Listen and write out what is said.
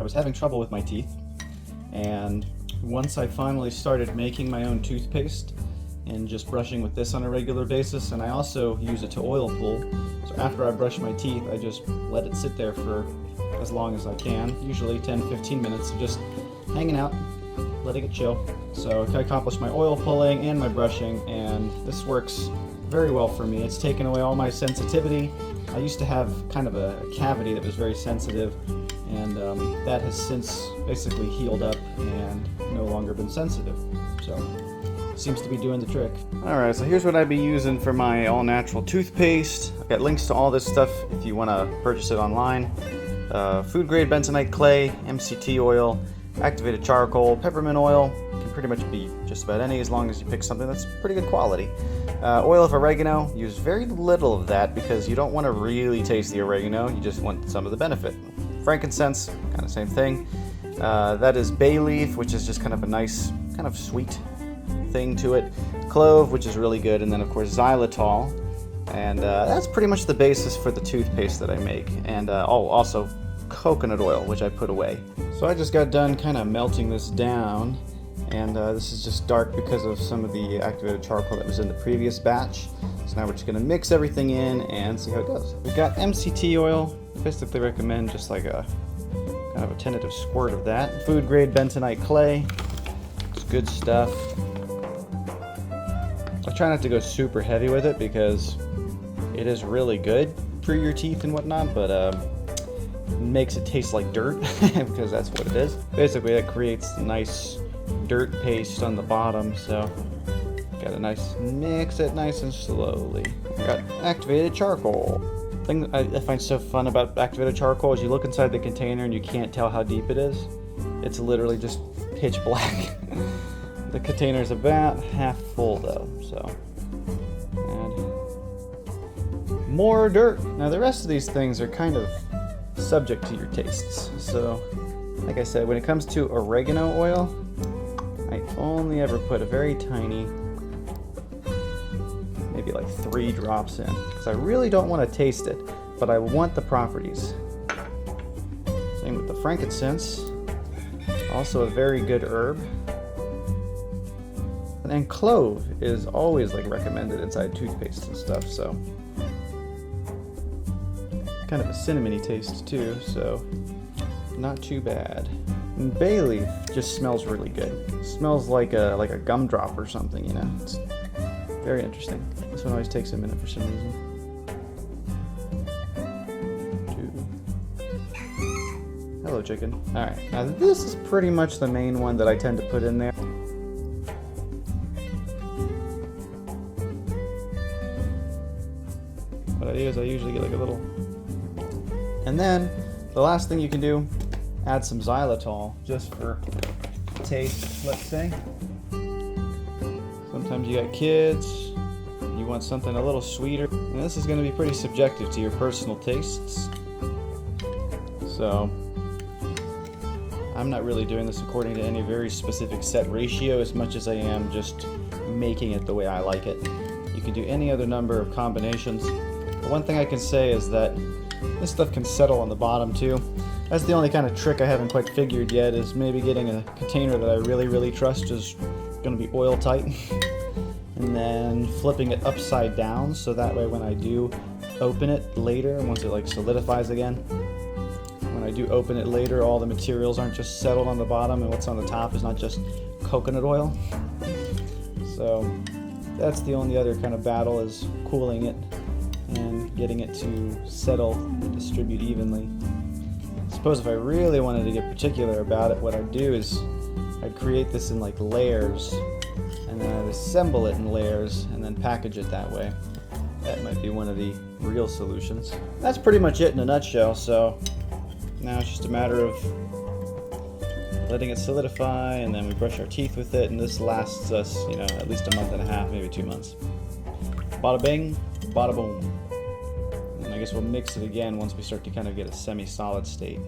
was having trouble with my teeth, and once I finally started making my own toothpaste and just brushing with this on a regular basis, and I also use it to oil pull. So after I brush my teeth, I just let it sit there for as long as I can, usually 10-15 minutes, of just hanging out, letting it chill. So I accomplished my oil pulling and my brushing, and this works very well for me. It's taken away all my sensitivity. I used to have kind of a cavity that was very sensitive, and that has since basically healed up and no longer been sensitive. So seems to be doing the trick. Alright, so here's what I'd be using for my all-natural toothpaste. I've got links to all this stuff if you want to purchase it online. Food grade bentonite clay, MCT oil, activated charcoal, peppermint oil. Can pretty much be just about any as long as you pick something that's pretty good quality. Oil of oregano, use very little of that because you don't want to really taste the oregano, you just want some of the benefit. Frankincense, kind of same thing. That is bay leaf, which is just kind of a nice, kind of sweet thing to it. Clove, which is really good, and then of course xylitol. And that's pretty much the basis for the toothpaste that I make. And also coconut oil, which I put away. So I just got done kind of melting this down, and this is just dark because of some of the activated charcoal that was in the previous batch. So now we're just going to mix everything in and see how it goes. We've got MCT oil. Basically recommend just like a kind of a tentative squirt of that. Food grade bentonite clay. It's good stuff. I try not to go super heavy with it because it is really good for your teeth and whatnot, but it makes it taste like dirt because that's what it is. Basically, that creates a nice dirt paste on the bottom, so gotta mix it nice and slowly. I got activated charcoal. The thing that I find so fun about activated charcoal is you look inside the container and you can't tell how deep it is. It's literally just pitch black. The container is about half full though, so add more dirt. Now the rest of these things are kind of subject to your tastes. So, like I said, when it comes to oregano oil, I only ever put a very tiny, maybe like 3 drops in, because I really don't want to taste it, but I want the properties. Same with the frankincense, also a very good herb. And clove is always like recommended inside toothpaste and stuff, so kind of a cinnamony taste too, so not too bad. And bay leaf just smells really good. It smells like a gumdrop or something, you know. It's very interesting. This one always takes a minute for some reason. 2. Hello, chicken. All right, now this is pretty much the main one that I tend to put in there. What I do is I usually get like a little, and then the last thing you can do, add some xylitol just for taste, let's say. Sometimes you got kids, you want something a little sweeter, and this is going to be pretty subjective to your personal tastes. So I'm not really doing this according to any very specific set ratio as much as I am just making it the way I like it. You can do any other number of combinations. The one thing I can say is that this stuff can settle on the bottom too. That's the only kind of trick I haven't quite figured yet, is maybe getting a container that I really trust is going to be oil tight, and then flipping it upside down so that way when I do open it later, once it like solidifies again, when I do open it later, all the materials aren't just settled on the bottom and what's on the top is not just coconut oil. So that's the only other kind of battle, is cooling it and getting it to settle and distribute evenly. I suppose if I really wanted to get particular about it, what I'd do is I'd create this in like layers, and then I'd assemble it in layers and then package it that way. That might be one of the real solutions. That's pretty much it in a nutshell, so now it's just a matter of letting it solidify, and then we brush our teeth with it, and this lasts us, you know, at least a month and a half, maybe 2 months. Bada bing, bada boom. And I guess we'll mix it again once we start to kind of get a semi-solid state.